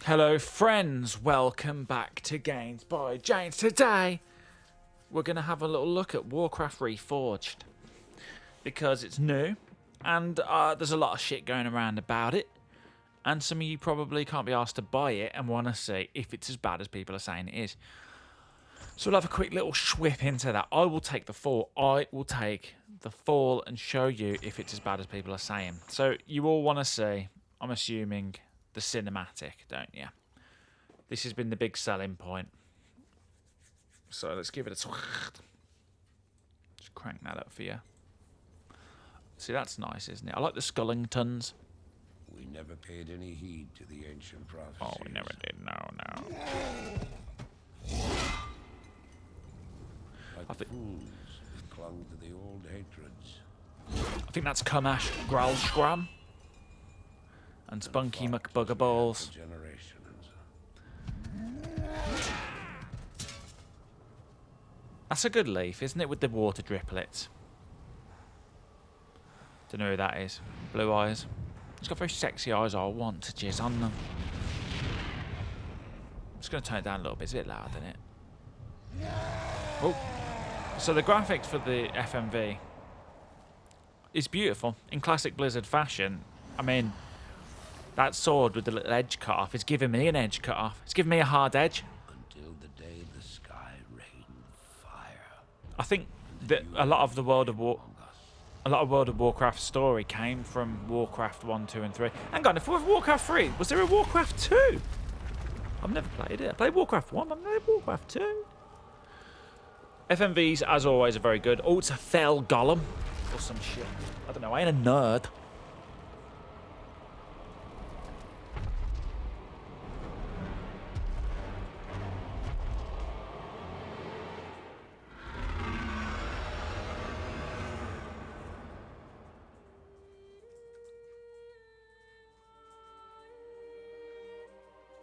Hello friends, welcome back to Games by James. Today we're going to have a little look at Warcraft Reforged because it's new and there's a lot of shit going around about it, and some of you probably can't be asked to buy it and want to see if it's as bad as people are saying it is. So we'll have a quick little whip into that. I will take the fall and show you if it's as bad as people are saying. So you all want to see, I'm assuming, the cinematic, don't you? This has been the big selling point. So let's give it a just crank that up for you. See, that's nice, isn't it? I like the Skullingtons. We never paid any heed to the ancient prophecies. Oh, we never did. No. Like fools who clung to the old hatreds. I think that's Kumash Gralskram and Spunky McBuggerballs. That's a good leaf, isn't it, with the water driplets? Don't know who that is. Blue eyes. It's got very sexy eyes. I want to jizz on them. I'm just going to turn it down a little bit. It's a bit loud, isn't it? Oh. So the graphics for the FMV is beautiful. In classic Blizzard fashion, I mean, that sword with the little edge cut off is giving me an edge cut off. It's giving me a hard edge. Until the day the sky rained fire. I think that a lot of World of Warcraft story came from Warcraft 1, 2, and 3. Hang on, if we're Warcraft 3, was there a Warcraft 2? I've never played it. I played Warcraft 1, I've never played Warcraft 2. FMVs, as always, are very good. Oh, it's a fell golem or some shit. I don't know, I ain't a nerd.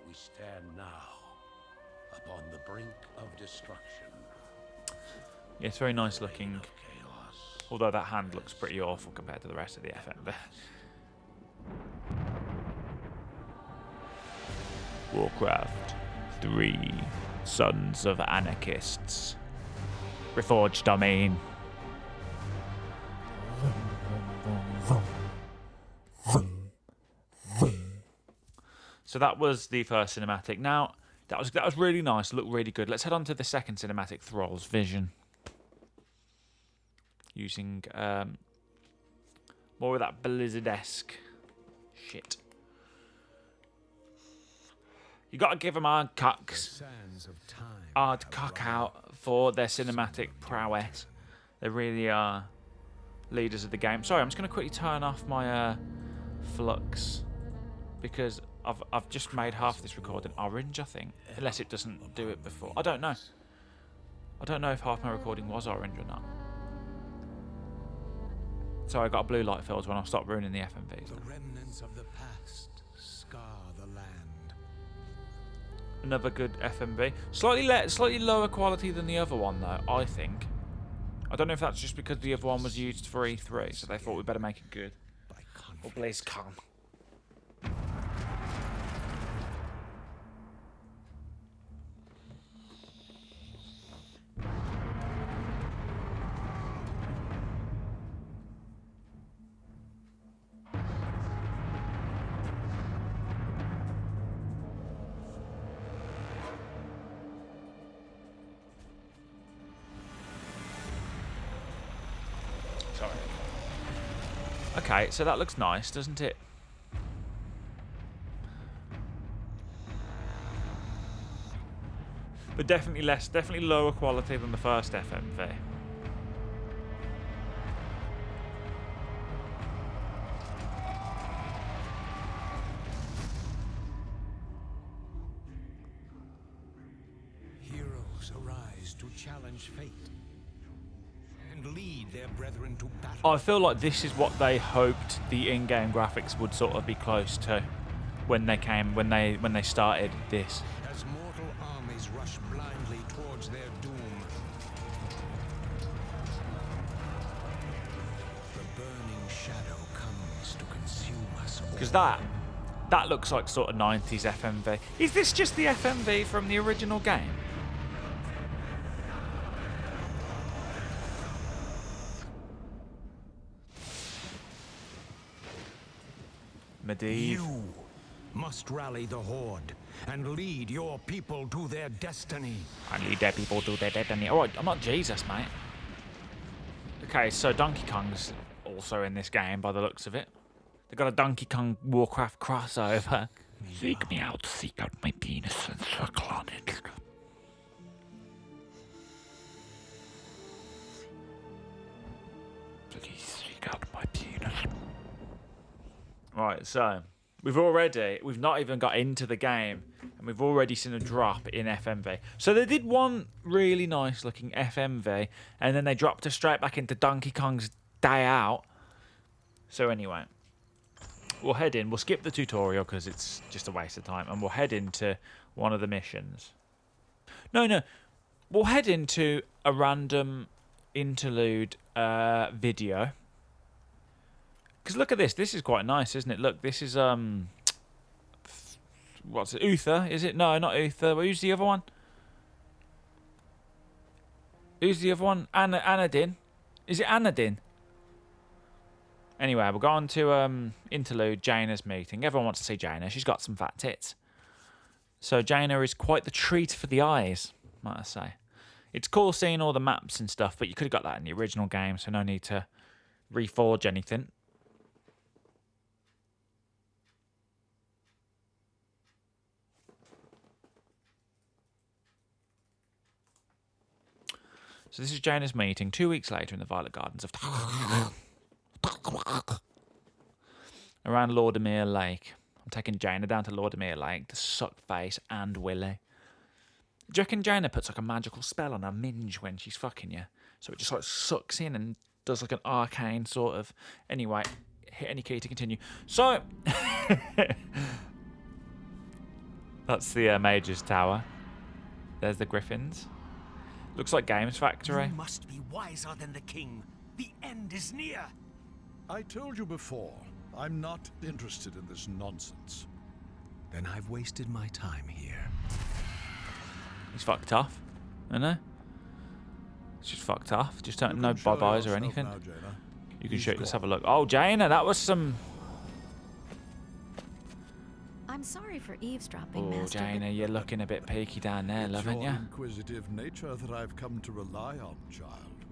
We stand now upon the brink of destruction. Yeah, it's very nice looking. Although that hand looks pretty awful compared to the rest of the FMV. Warcraft 3 Sons of Anarchists. Reforged, I mean. So that was the first cinematic. Now, that was really nice, looked really good. Let's head on to the second cinematic, Thrall's Vision. Using more of that Blizzard-esque shit. You got to give them hard cock out for their cinematic prowess. They really are leaders of the game. Sorry, I'm just going to quickly turn off my flux because I've just made half this recording orange, I think, unless it doesn't do it before. I don't know. I don't know if half my recording was orange or not. So I got a blue light filter when I'll stop ruining the FMVs. The remnants of the past scar the land. Another good FMV. Slightly lower quality than the other one, though, I think. I don't know if that's just because the other one was used for E3, so they thought we'd better make it good. Or BlizzCon. Okay, so that looks nice, doesn't it? But definitely lower quality than the first FMV. Heroes arise to challenge fate and lead their brethren to battle. I feel like this is what they hoped the in-game graphics would sort of be close to when they started this. As mortal armies rush blindly towards their doom, the burning shadow comes to consume us all. Because That looks like sort of 90s FMV. Is this just the FMV from the original game? Medivh. You must rally the Horde and lead your people to their destiny. I lead their people to their destiny. Alright, I'm not Jesus, mate. Okay, so Donkey Kong's also in this game by the looks of it. They got a Donkey Kong Warcraft crossover. Seek me out, seek out my penis and suckle on it. Please seek out my penis. Right, so we've not even got into the game, and we've already seen a drop in FMV. So they did one really nice looking FMV, and then they dropped us straight back into Donkey Kong's Day Out. So anyway, we'll head in. We'll skip the tutorial because it's just a waste of time, and we'll head into one of the missions. No. We'll head into a random interlude video. Because look at this. This is quite nice, isn't it? Look, this is, what's it? Uther, is it? No, not Uther. Who's the other one? Who's the other one? Anadin. Is it Anadin? Anyway, we'll go on to interlude, Jaina's meeting. Everyone wants to see Jaina. She's got some fat tits. So Jaina is quite the treat for the eyes, might I say. It's cool seeing all the maps and stuff, but you could have got that in the original game, so no need to reforge anything. So this is Jaina's meeting 2 weeks later in the Violet Gardens of... around Lordemere Lake. I'm taking Jaina down to Lordemere Lake to suck face and Willy. Do you reckon Jaina puts like a magical spell on her minge when she's fucking you? So it just like sucks in and does like an arcane sort of... Anyway, hit any key to continue. So... That's the Mage's Tower. There's the Griffins. Looks like Games Factory. You must be wiser than the king. The end is near. I told you before, I'm not interested in this nonsense. Then I've wasted my time here. He's fucked off, isn't he? He's just fucked off. Just don't, You no can show bob-eyes or yourself anything. now, Jaina. You can He's shoot. Let's gone. have a look. Oh, Jaina, that was some... I'm sorry for eavesdropping, Oh, Master. but Jaina, you're looking a bit peaky down there, It's love, your ain't you? inquisitive nature that I've come to rely on, child.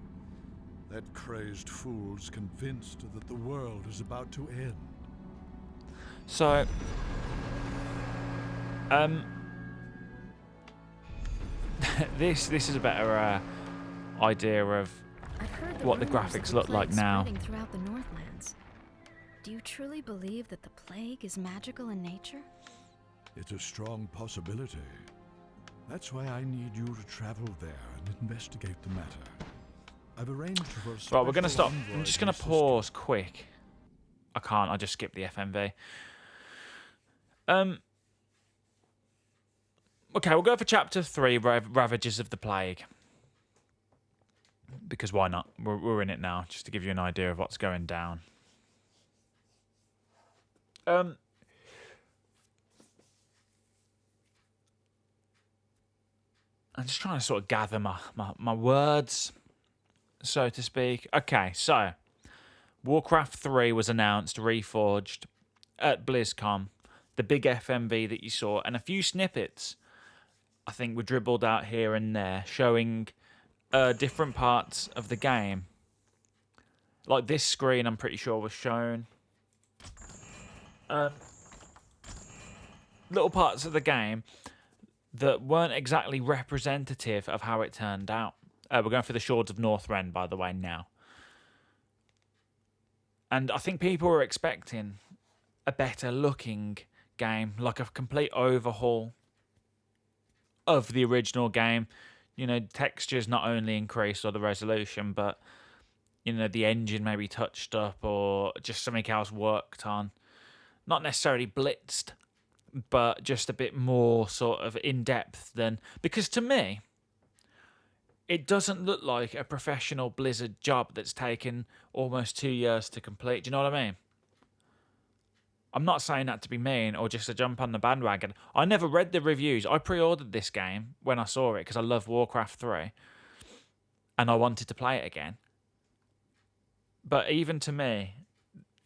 That crazed fool's convinced that the world is about to end. So, this is a better idea of I've heard what the rumors graphics of look the like plague now. spreading throughout the Northlands. Do you truly believe that the plague is magical in nature? It's a strong possibility. That's why I need you to travel there and investigate the matter. I've arranged for a Right, we're going to special stop. envoy I'm just to going to assist pause quick. I can't. I just skipped the FMV. Okay, we'll go for Chapter 3, Ravages of the Plague. Because why not? We're in it now, just to give you an idea of what's going down. I'm just trying to sort of gather my words, so to speak. Okay, so Warcraft 3 was announced, reforged at BlizzCon. The big FMV that you saw, and a few snippets, I think, were dribbled out here and there, showing different parts of the game. Like this screen, I'm pretty sure was shown. Little parts of the game that weren't exactly representative of how it turned out. We're going for the Shores of Northrend, by the way, now. And I think people were expecting a better looking game, like a complete overhaul of the original game. You know, textures not only increased or the resolution, but, you know, the engine maybe touched up or just something else worked on. Not necessarily blitzed, but just a bit more sort of in-depth than... Because to me, it doesn't look like a professional Blizzard job that's taken almost 2 years to complete. Do you know what I mean? I'm not saying that to be mean or just to jump on the bandwagon. I never read the reviews. I pre-ordered this game when I saw it because I love Warcraft 3 and I wanted to play it again. But even to me,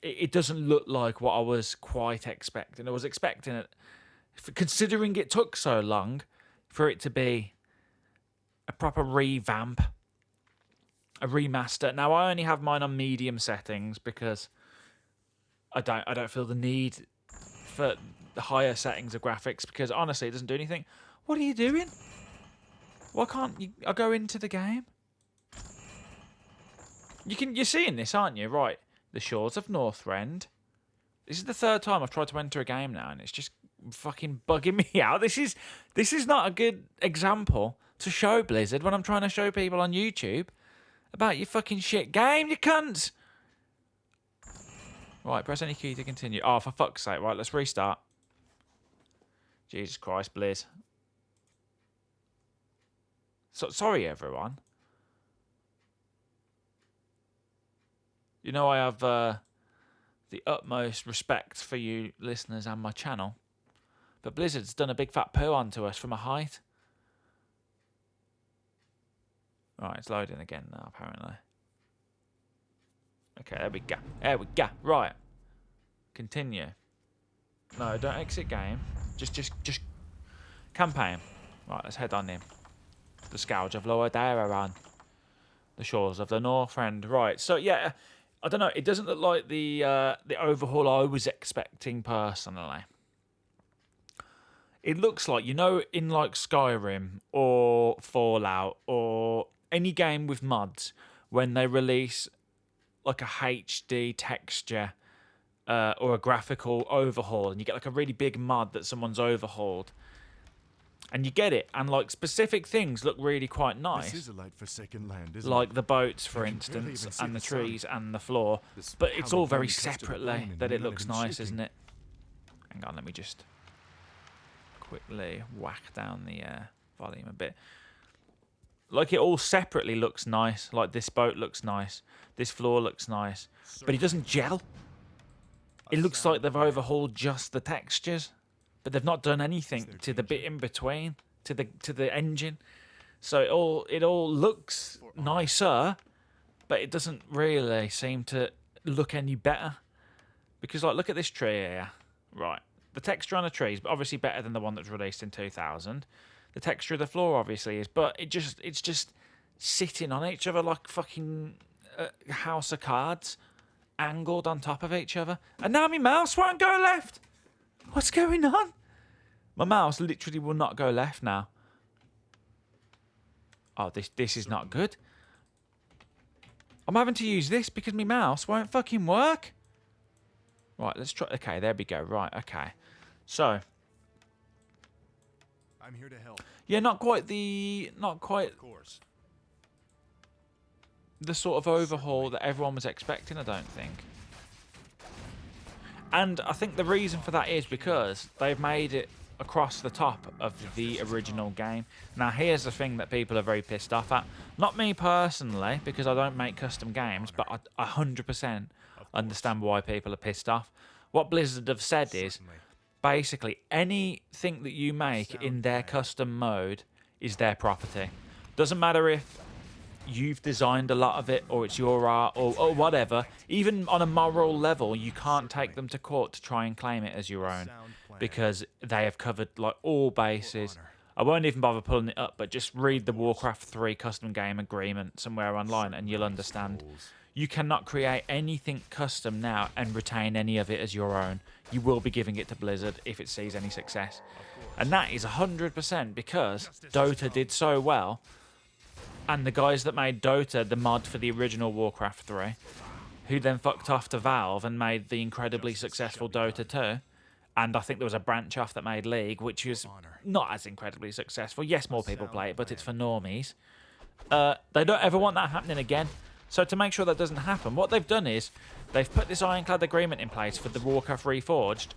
it doesn't look like what I was quite expecting. I was expecting it, considering it took so long for it to be a proper revamp, a remaster. Now, I only have mine on medium settings because I don't feel the need for the higher settings of graphics because honestly, it doesn't do anything. What are you doing? Why can't you go into the game? You're seeing this, aren't you? Right. The Shores of Northrend. This is the third time I've tried to enter a game now and it's just fucking bugging me out. This is not a good example to show Blizzard when I'm trying to show people on YouTube about your fucking shit game, you cunts. Right, press any key to continue. Oh, for fuck's sake. Right, let's restart. Jesus Christ, Blizz. Sorry, everyone. You know I have the utmost respect for you listeners and my channel. But Blizzard's done a big fat poo onto us from a height. Right, it's loading again now, apparently. Okay, there we go. There we go. Right. Continue. No, don't exit game. Just campaign. Right, let's head on in. The Scourge of Lower Dairon. The Shores of the Northrend. Right, so yeah, I don't know. It doesn't look like the overhaul I was expecting personally. It looks like, you know, in like Skyrim or Fallout or any game with mods, when they release like a HD texture or a graphical overhaul, and you get like a really big mod that someone's overhauled, and you get it, and like specific things look really quite nice. This is a light-forsaken land, isn't like it? the boats, for You can barely instance, even see and the the sun. trees and the floor. This But it's all pallid very bone custard separately bone in that the it looks middle of nice, shooting. isn't it? Hang on, let me just quickly whack down the volume a bit. Like it all separately looks nice. Like this boat looks nice. This floor looks nice. But it doesn't gel. It looks like they've overhauled just the textures, but they've not done anything to the bit in between, to the engine. So it all looks nicer, but it doesn't really seem to look any better. Because like, look at this tree here. Right. The texture on the tree is obviously better than the one that was released in 2000. The texture of the floor obviously is, but it's just sitting on each other like fucking house of cards, angled on top of each other. And now my mouse won't go left. What's going on? My mouse literally will not go left now. Oh, this is not good. I'm having to use this because my mouse won't fucking work. Right, let's try. Okay, there we go. Right, okay. So, I'm here to help. yeah, not quite the sort of overhaul that everyone was expecting, I don't think. And I think the reason for that is because they've made it across the top of the original game. Now, here's the thing that people are very pissed off at. Not me personally, because I don't make custom games, but I 100% understand why people are pissed off. What Blizzard have said is, basically, anything that you make in their custom mode is their property. Doesn't matter if you've designed a lot of it, or it's your art, or whatever. Even on a moral level, you can't take them to court to try and claim it as your own, because they have covered like all bases. I won't even bother pulling it up, but just read the Warcraft 3 custom game agreement somewhere online and you'll understand. You cannot create anything custom now and retain any of it as your own. You will be giving it to Blizzard if it sees any success. And that is 100% because Dota did so well. And the guys that made Dota, the mod for the original Warcraft 3, who then fucked off to Valve and made the incredibly successful Dota 2. And I think there was a branch off that made League, which was not as incredibly successful. Yes, more people play it, but it's for normies. They don't ever want that happening again. So to make sure that doesn't happen, what they've done is they've put this ironclad agreement in place for the Warcraft Reforged.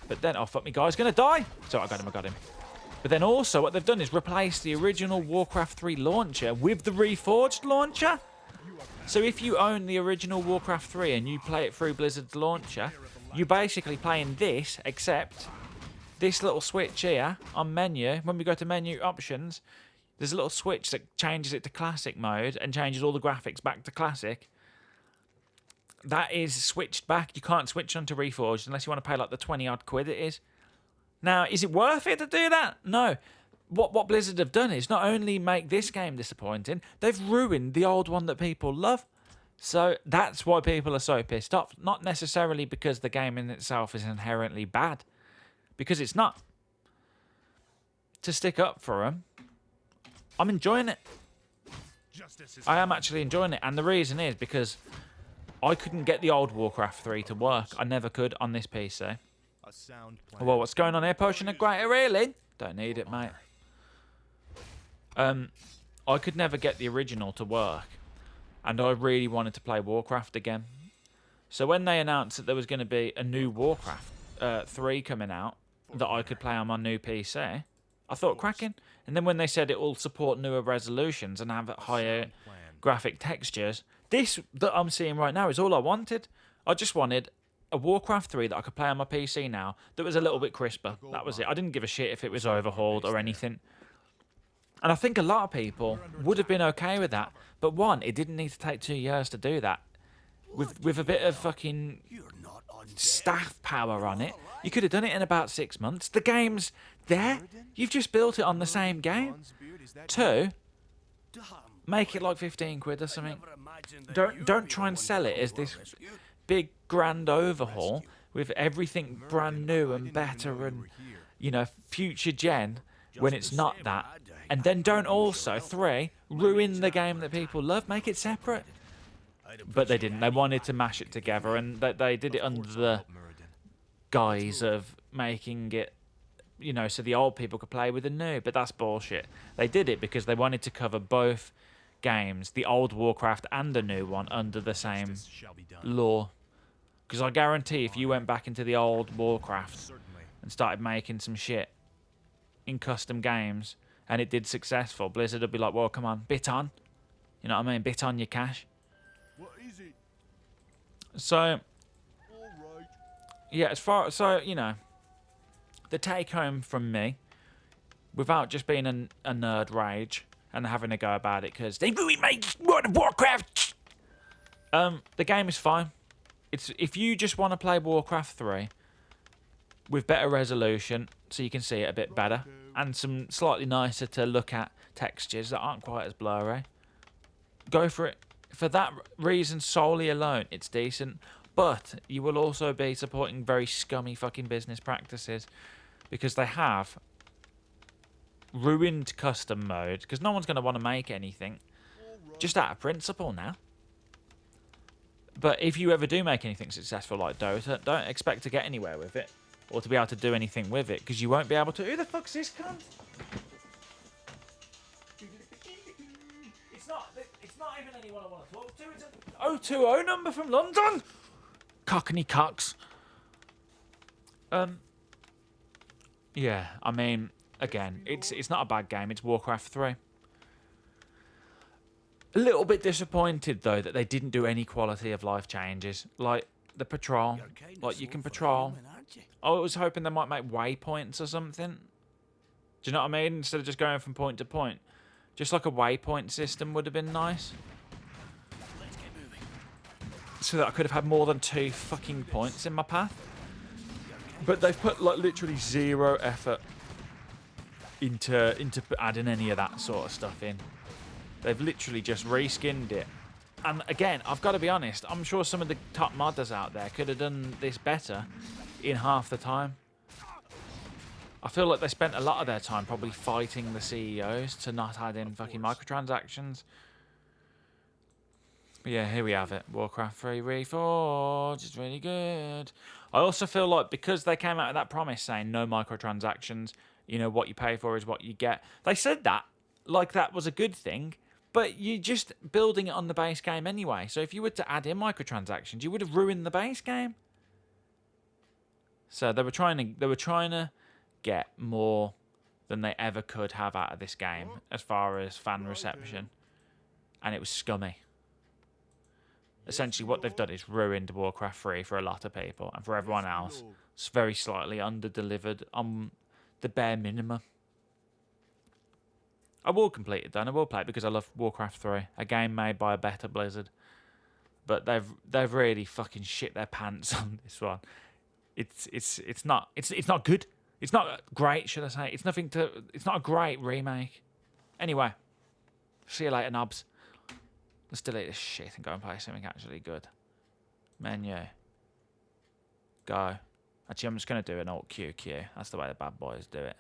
But then, oh fuck me, guy's gonna die. So I got him. But then also what they've done is replace the original Warcraft 3 launcher with the Reforged launcher. So if you own the original Warcraft 3 and you play it through Blizzard's launcher, You're basically playing this, except this little switch here on menu. When we go to menu options, there's a little switch that changes it to classic mode and changes all the graphics back to classic. That is switched back. You can't switch onto Reforged unless you want to pay like the 20 odd quid it is. Now, is it worth it to do that? No. What Blizzard have done is not only make this game disappointing, they've ruined the old one that people love. So that's why people are so pissed off. Not necessarily because the game in itself is inherently bad, because it's not. To stick up for them, I'm enjoying it. I am actually enjoying it, and the reason is because I couldn't get the old Warcraft 3 to work. I never could on this PC. Well, what's going on here? Potion of Greater Healing? Don't need it, mate. I could never get the original to work, and I really wanted to play Warcraft again. So when they announced that there was going to be a new Warcraft 3 coming out that I could play on my new PC, I thought cracking. And then when they said it will support newer resolutions and have higher graphic textures, this that I'm seeing right now is all I wanted. I just wanted a Warcraft 3 that I could play on my PC now that was a little bit crisper. That was it. I didn't give a shit if it was overhauled or anything. And I think a lot of people would have been okay with that. But one, it didn't need to take 2 years to do that. With a bit of fucking staff power on it, you could have done it in about 6 months. The game's there. You've just built it on the same game. 2, make it like 15 quid or something. Don't try and sell it as this big grand overhaul with everything brand new and better and, you know, future gen when it's not that. And then don't also, 3, ruin the game that people love. Make it separate. But they didn't. They wanted to mash it together, and they did it under the guise of making it, you know, so the old people could play with the new. But that's bullshit. They did it because they wanted to cover both games, the old Warcraft and the new one, under the same law. Because I guarantee if you went back into the old Warcraft and started making some shit in custom games and it did successful, Blizzard would be like, well, come on, bit on. You know what I mean? Bit on your cash. So, yeah, so, you know, the take home from me, without just being a nerd rage and having to go about it because they really made World of Warcraft. The game is fine. If you just want to play Warcraft 3 with better resolution, so you can see it a bit better, and some slightly nicer to look at textures that aren't quite as blurry, go for it. For that reason solely alone, it's decent. But you will also be supporting very scummy fucking business practices because they have ruined custom mode because no one's going to want to make anything just out of principle now. But if you ever do make anything successful like Dota, don't expect to get anywhere with it or to be able to do anything with it because you won't be able to. Who the fuck's this cunt? It's not even anyone I want to talk to. It's an 020 number from London. Cockney cocks. Yeah, I mean, again, it's not a bad game. It's Warcraft 3. A little bit disappointed though that they didn't do any quality of life changes, like the patrol. Like you can patrol. I was hoping they might make waypoints or something. Do you know what I mean? Instead of just going from point to point, just like a waypoint system would have been nice. So that I could have had more than 2 fucking points in my path. But they've put like literally 0 effort into adding any of that sort of stuff in. They've literally just reskinned it. And again, I've got to be honest, I'm sure some of the top modders out there could have done this better in half the time. I feel like they spent a lot of their time probably fighting the CEOs to not add in fucking microtransactions. But yeah, here we have it. Warcraft 3 Reforged is really good. I also feel like because they came out with that promise saying no microtransactions, you know, what you pay for is what you get. They said that like that was a good thing, but you're just building it on the base game anyway. So if you were to add in microtransactions, you would have ruined the base game. So they were trying to get more than they ever could have out of this game as far as fan reception, and it was scummy. Essentially, what they've done is ruined Warcraft 3 for a lot of people, and for everyone else, it's very slightly under-delivered on the bare minimum. I will complete it, though, and I will play it because I love Warcraft 3, a game made by a better Blizzard. But they've really fucking shit their pants on this one. It's not good. It's not great, should I say? It's not a great remake. Anyway, see you later, knobs. Let's delete this shit and go and play something actually good. Menu. Go. Actually, I'm just going to do an Alt QQ. That's the way the bad boys do it.